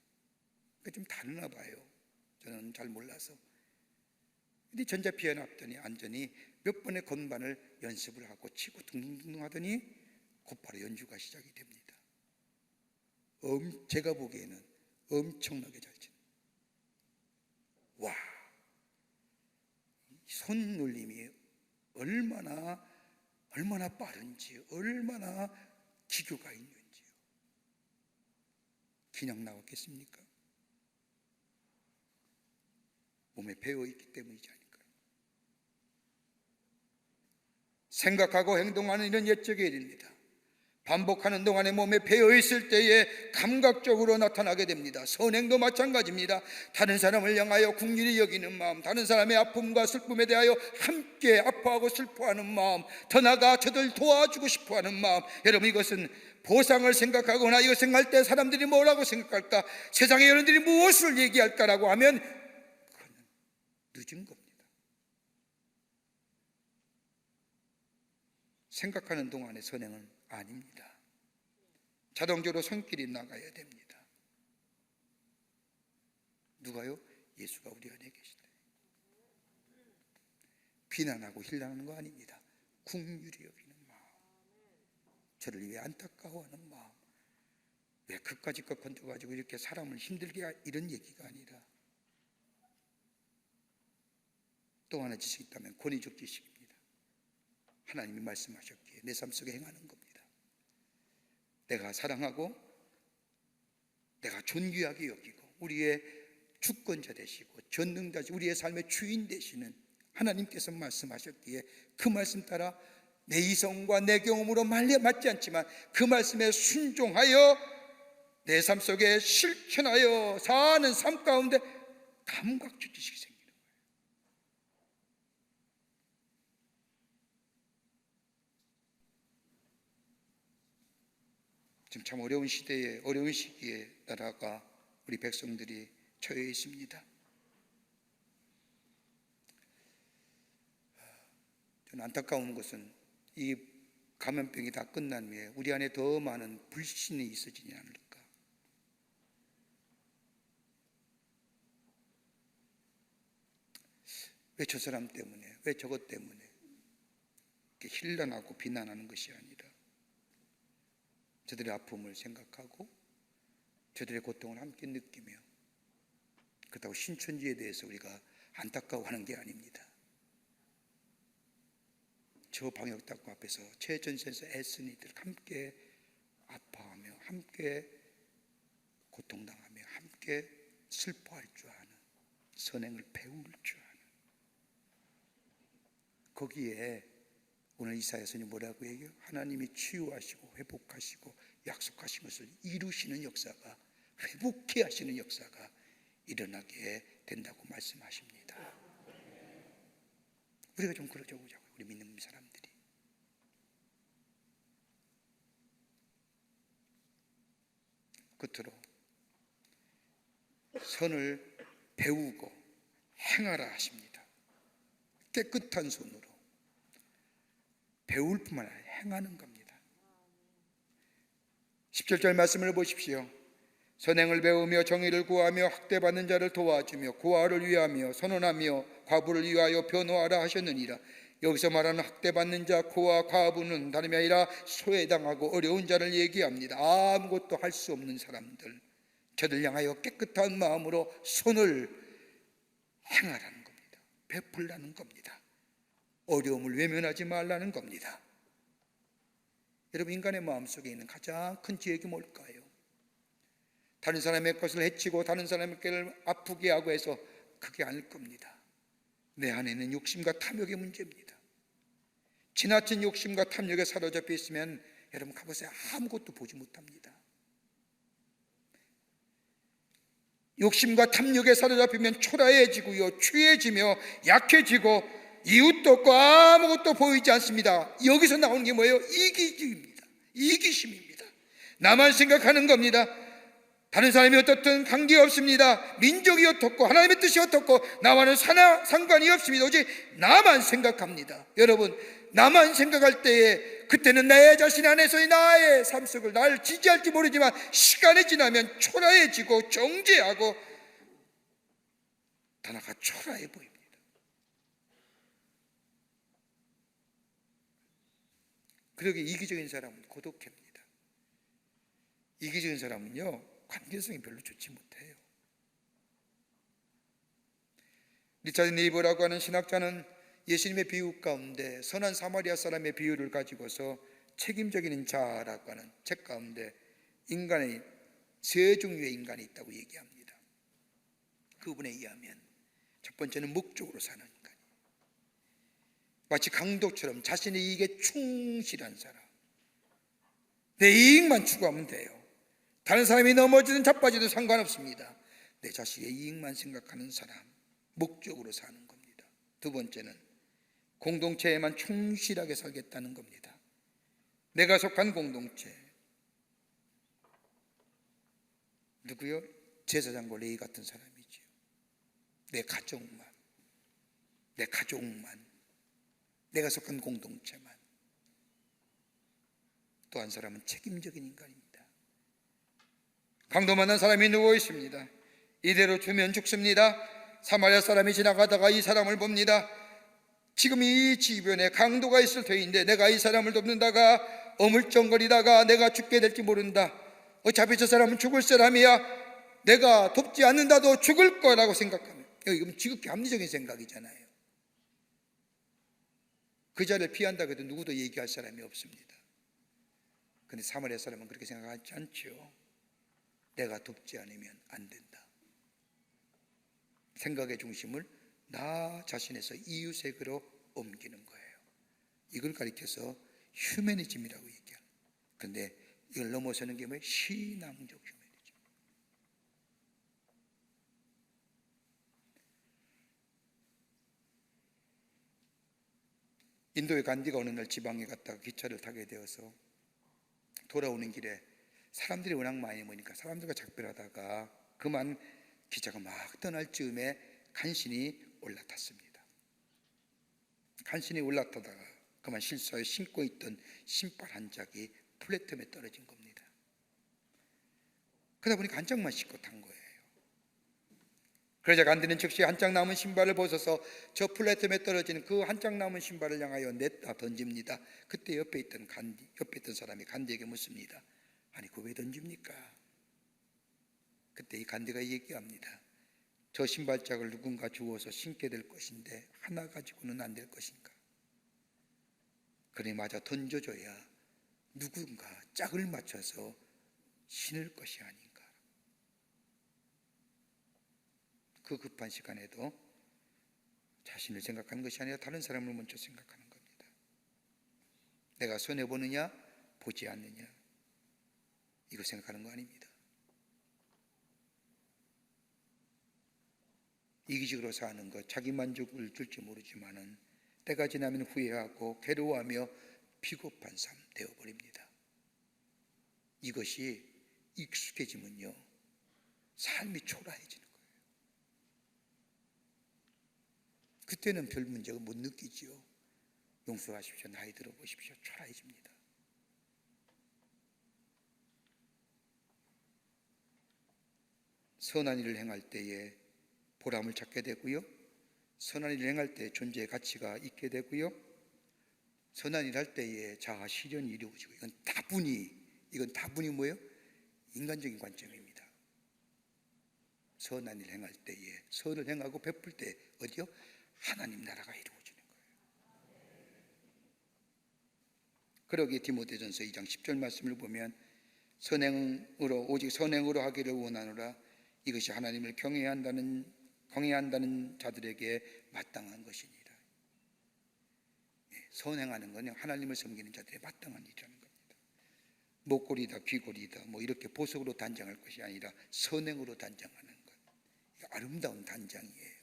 그러니까 좀 다르나 봐요. 저는 잘 몰라서. 근데 전자 피아노 앞더니 앉더니 몇 번의 건반을 연습을 하고 치고 둥둥둥 하더니 곧바로 연주가 시작이 됩니다. 제가 보기에는 엄청나게 잘 치는. 와, 손놀림이 얼마나 빠른지, 얼마나 기교가 있는지요. 그냥 나왔겠습니까? 몸에 배어있기 때문이지 않을까요? 생각하고 행동하는 이런 옛적의 일입니다. 반복하는 동안에 몸에 배어있을 때에 감각적으로 나타나게 됩니다. 선행도 마찬가지입니다. 다른 사람을 향하여 긍휼히 여기는 마음, 다른 사람의 아픔과 슬픔에 대하여 함께 아파하고 슬퍼하는 마음, 더 나아가 저들 도와주고 싶어하는 마음. 여러분, 이것은 보상을 생각하거나 이거 생각할 때 사람들이 뭐라고 생각할까, 세상의 여러분들이 무엇을 얘기할까라고 하면 그건 늦은 겁니다. 생각하는 동안의 선행은 아닙니다. 자동적으로 손길이 나가야 됩니다. 누가요? 예수가 우리 안에 계시다. 비난하고 힐난하는 거 아닙니다. 긍휼히 여기는 마음, 저를 위해 안타까워하는 마음. 왜 그까짓 것 건져가지고 이렇게 사람을 힘들게, 이런 얘기가 아니라 또 하나 지식이 있다면 권위적 지식입니다. 하나님이 말씀하셨기에 내 삶 속에 행하는 겁니다. 내가 사랑하고 내가 존귀하게 여기고 우리의 주권자 되시고 전능자시 우리의 삶의 주인 되시는 하나님께서 말씀하셨기에 그 말씀 따라 내 이성과 내 경험으로 맞지 않지만 그 말씀에 순종하여 내 삶 속에 실천하여 사는 삶 가운데 감각적 지식이 생기는 거예요. 지금 참 어려운 시대에, 어려운 시기에 나라가, 우리 백성들이 처해 있습니다. 저는 안타까운 것은 이 감염병이 다 끝난 후에 우리 안에 더 많은 불신이 있어지지 않을까. 왜 저 사람 때문에, 왜 저것 때문에 이렇게 힐난하고 비난하는 것이 아니라 저들의 아픔을 생각하고 저들의 고통을 함께 느끼며, 그렇다고 신천지에 대해서 우리가 안타까워하는 게 아닙니다. 저 방역당국 앞에서 최전선에서 애쓰는 이들 함께 아파하며 함께 고통당하며 함께 슬퍼할 줄 아는, 선행을 배울 줄 아는, 거기에 오늘 이사야서는 뭐라고 얘기해요? 하나님이 치유하시고 회복하시고 약속하신 것을 이루시는 역사가, 회복해 하시는 역사가 일어나게 된다고 말씀하십니다. 우리가 좀 그러자 보자고요. 우리 믿는 사람들이. 끝으로 선을 배우고 행하라 하십니다. 깨끗한 손으로 배울 뿐만 아니라 행하는 겁니다. 17절 말씀을 보십시오. 선행을 배우며 정의를 구하며 학대받는 자를 도와주며 고아를 위하며 선언하며 과부를 위하여 변호하라 하셨느니라. 여기서 말하는 학대받는 자, 고아, 과부는 다름이 아니라 소외당하고 어려운 자를 얘기합니다. 아무것도 할 수 없는 사람들, 저들 향하여 깨끗한 마음으로 손을 행하라는 겁니다. 베풀라는 겁니다. 어려움을 외면하지 말라는 겁니다. 여러분, 인간의 마음속에 있는 가장 큰 죄악이 뭘까요? 다른 사람의 것을 해치고 다른 사람의 것을 아프게 하고 해서 그게 아닐 겁니다. 내 안에 있는 욕심과 탐욕의 문제입니다. 지나친 욕심과 탐욕에 사로잡혀 있으면 여러분 가보세요. 아무것도 보지 못합니다. 욕심과 탐욕에 사로잡히면 초라해지고요, 취해지며 약해지고 이웃도 없고 아무것도 보이지 않습니다. 여기서 나오는 게 뭐예요? 이기심입니다. 이기심입니다. 나만 생각하는 겁니다. 다른 사람이 어떻든 관계없습니다. 민족이 어떻고 하나님의 뜻이 어떻고 나와는 상관이 없습니다. 오직 나만 생각합니다. 여러분, 나만 생각할 때에 그때는 내 자신 안에서의 나의 삶 속을 나를 지지할지 모르지만 시간이 지나면 초라해지고 정죄하고 다나가 초라해 보입니다. 그러게 이기적인 사람은 고독합니다. 이기적인 사람은요, 관계성이 별로 좋지 못해요. 리차드 네이버라고 하는 신학자는 예수님의 비유 가운데 선한 사마리아 사람의 비유를 가지고서 책임적인 자라고 하는 책 가운데 인간의 세 종류의 인간이 있다고 얘기합니다. 그분에 의하면 첫 번째는 목적으로 사는 인간, 마치 강도처럼 자신의 이익에 충실한 사람. 내 이익만 추구하면 돼요. 다른 사람이 넘어지든 자빠지든 상관없습니다. 내 자식의 이익만 생각하는 사람, 목적으로 사는 겁니다. 두 번째는 공동체에만 충실하게 살겠다는 겁니다. 내가 속한 공동체, 누구요? 제사장과 레위 같은 사람이지요. 내 가족만, 내가 속한 공동체만. 또 한 사람은 책임적인 인간입니다. 강도 만난 사람이 누워 있습니다. 이대로 두면 죽습니다. 사마리아 사람이 지나가다가 이 사람을 봅니다. 지금 이 주변에 강도가 있을 터인데 내가 이 사람을 돕는다가 어물쩡거리다가 내가 죽게 될지 모른다. 어차피 저 사람은 죽을 사람이야. 내가 돕지 않는다도 죽을 거라고 생각하면, 이건 지극히 합리적인 생각이잖아요. 그 자리를 피한다고 해도 누구도 얘기할 사람이 없습니다. 그런데 사마리아 사람은 그렇게 생각하지 않죠. 내가 돕지 않으면 안 된다. 생각의 중심을 나 자신에서 이웃에게로 옮기는 거예요. 이걸 가리켜서 휴머니즘이라고 얘기하는. 그런데 이걸 넘어서는 게 뭐예요? 신앙적 휴머니즘. 인도의 간디가 어느 날 지방에 갔다가 기차를 타게 되어서 돌아오는 길에 사람들이 워낙 많이 모이니까 사람들과 작별하다가 그만 기차가 막 떠날 즈음에 간신히 올라탔습니다. 간신히 올라타다가 그만 실수하여 신고 있던 신발 한 짝이 플랫폼에 떨어진 겁니다. 그러다 보니까 한 짝만 신고 탄 거예요. 그러자 간디는 즉시 한 짝 남은 신발을 벗어서 저 플랫폼에 떨어지는 그 한 짝 남은 신발을 향하여 냈다 던집니다. 그때 옆에 있던 사람이 간디에게 묻습니다. 아니 그거 왜 던집니까? 그때 이 간디가 얘기합니다. 저 신발짝을 누군가 주워서 신게 될 것인데 하나 가지고는 안 될 것인가? 그래 맞아, 던져줘야 누군가 짝을 맞춰서 신을 것이 아닌가. 그 급한 시간에도 자신을 생각하는 것이 아니라 다른 사람을 먼저 생각하는 겁니다. 내가 손해보느냐 보지 않느냐 이거 생각하는 거 아닙니다. 이기적으로 사는 것, 자기 만족을 줄지 모르지만은 때가 지나면 후회하고 괴로워하며 비겁한 삶 되어버립니다. 이것이 익숙해지면요 삶이 초라해지는 거예요. 그때는 별 문제가 못 느끼지요. 용서하십시오. 나이 들어보십시오. 초라해집니다. 선한 일을 행할 때에 보람을 찾게 되고요. 선한 일을 행할 때 존재의 가치가 있게 되고요. 선한 일을 할 때에 자아 실현이 이루어지고 이건 다분히 뭐예요? 인간적인 관점입니다. 선한 일을 행할 때에 선을 행하고 베풀 때 어디요? 하나님 나라가 이루어지는 거예요. 그러기에 디모데전서 2장 10절 말씀을 보면 오직 선행으로 하기를 원하노라. 이것이 하나님을 경외한다는 자들에게 마땅한 것이니라. 선행하는 것은 하나님을 섬기는 자들의 마땅한 일이라는 겁니다. 목골이다 귀골이다 이렇게 보석으로 단장할 것이 아니라 선행으로 단장하는 것. 아름다운 단장이에요.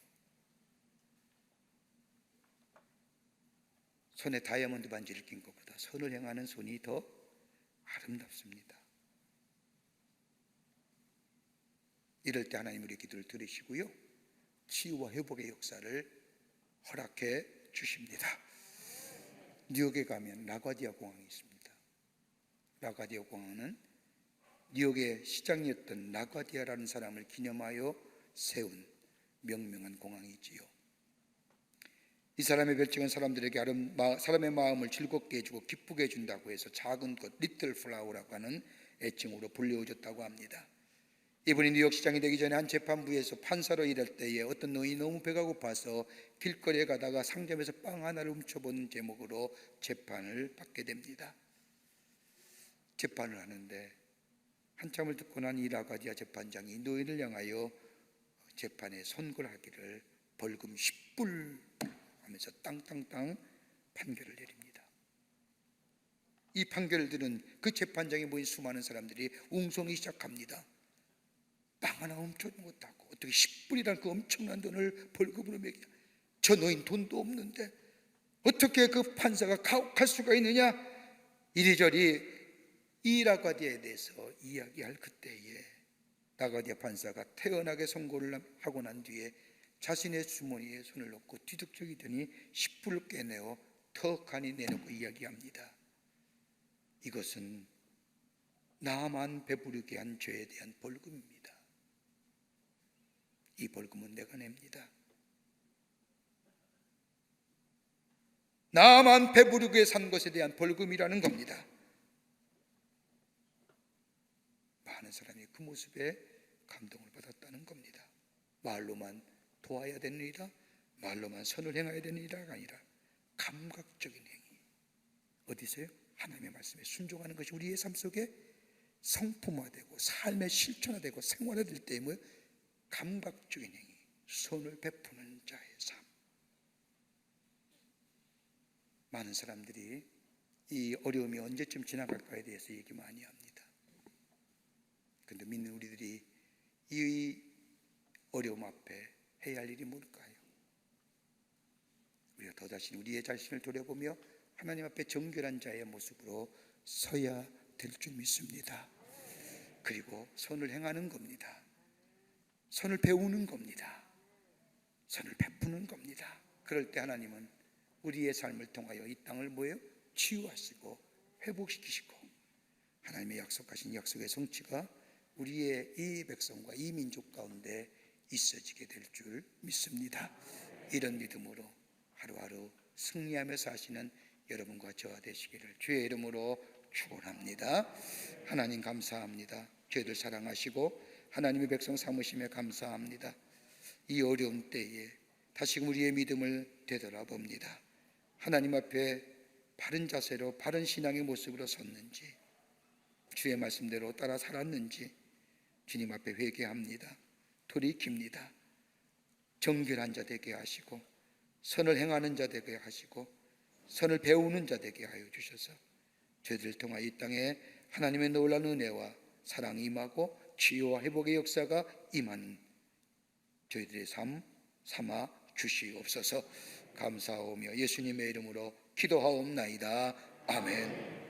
손에 다이아몬드 반지를 낀 것보다 선을 행하는 손이 더 아름답습니다. 이럴 때 하나님 우리 기도를 들으시고요 치유와 회복의 역사를 허락해 주십니다. 뉴욕에 가면 라과디아 공항이 있습니다. 라과디아 공항은 뉴욕의 시장이었던 라과디아라는 사람을 기념하여 세운 명명한 공항이지요. 이 사람의 별칭은 사람들에게 사람의 마음을 즐겁게 해주고 기쁘게 해준다고 해서 작은 꽃 리틀 플라워라고 하는 애칭으로 불려오졌다고 합니다. 이분이 뉴욕 시장이 되기 전에 한 재판부에서 판사로 일할 때에 어떤 노인이 너무 배가 고파서 길거리에 가다가 상점에서 빵 하나를 훔쳐본 제목으로 재판을 받게 됩니다. 재판을 하는데 한참을 듣고 난 이 라과디아 재판장이 노인을 향하여 재판에 선고하기를 벌금 10불 하면서 땅땅땅 판결을 내립니다. 이 판결을 들은 그 재판장에 모인 수많은 사람들이 웅성이 시작합니다. 빵 하나 훔쳐도 못하고 어떻게 10불이라는 그 엄청난 돈을 벌금으로 매겨? 저 노인 돈도 없는데 어떻게 그 판사가 가혹할 수가 있느냐? 이리저리 이 라가디아에 대해서 이야기할 그때에 라가디아 판사가 태연하게 선고를 하고 난 뒤에 자신의 주머니에 손을 넣고 뒤적거리더니 10불을 깨내어 턱하니 내놓고 이야기합니다. 이것은 나만 배부르게 한 죄에 대한 벌금입니다. 이 벌금은 내가 냅니다. 나만 배부르게 산 것에 대한 벌금이라는 겁니다. 많은 사람이 그 모습에 감동을 받았다는 겁니다. 말로만 도와야 되느니라, 말로만 선을 행해야 되느니라가 아니라 감각적인 행위. 어디서요? 하나님의 말씀에 순종하는 것이 우리의 삶 속에 성품화되고 삶의 실천화되고 생활화될 때에 뭐예요? 감각적인 행위, 선을 베푸는 자의 삶. 많은 사람들이 이 어려움이 언제쯤 지나갈까에 대해서 얘기 많이 합니다. 그런데 믿는 우리들이 이 어려움 앞에 해야 할 일이 뭘까요? 우리가 더다시 우리의 자신을 돌아보며 하나님 앞에 정결한 자의 모습으로 서야 될 줄 믿습니다. 그리고 선을 행하는 겁니다. 선을 배우는 겁니다. 선을 베푸는 겁니다. 그럴 때 하나님은 우리의 삶을 통하여 이 땅을 뭐예요? 치유하시고 회복시키시고 하나님의 약속하신 약속의 성취가 우리의 이 백성과 이 민족 가운데 있어지게 될 줄 믿습니다. 이런 믿음으로 하루하루 승리하며 사시는 여러분과 저와 되시기를 주의 이름으로 축원합니다. 하나님 감사합니다. 저희들 사랑하시고 하나님의 백성 삼으심에 감사합니다. 이 어려운 때에 다시금 우리의 믿음을 되돌아봅니다. 하나님 앞에 바른 자세로 바른 신앙의 모습으로 섰는지 주의 말씀대로 따라 살았는지 주님 앞에 회개합니다. 돌이킵니다. 정결한 자 되게 하시고 선을 행하는 자 되게 하시고 선을 배우는 자 되게 하여 주셔서 저희들을 통하여 이 땅에 하나님의 놀라운 은혜와 사랑이 임하고 치유와 회복의 역사가 임하는 저희들의 삶 삼아 주시옵소서. 감사하오며 예수님의 이름으로 기도하옵나이다. 아멘.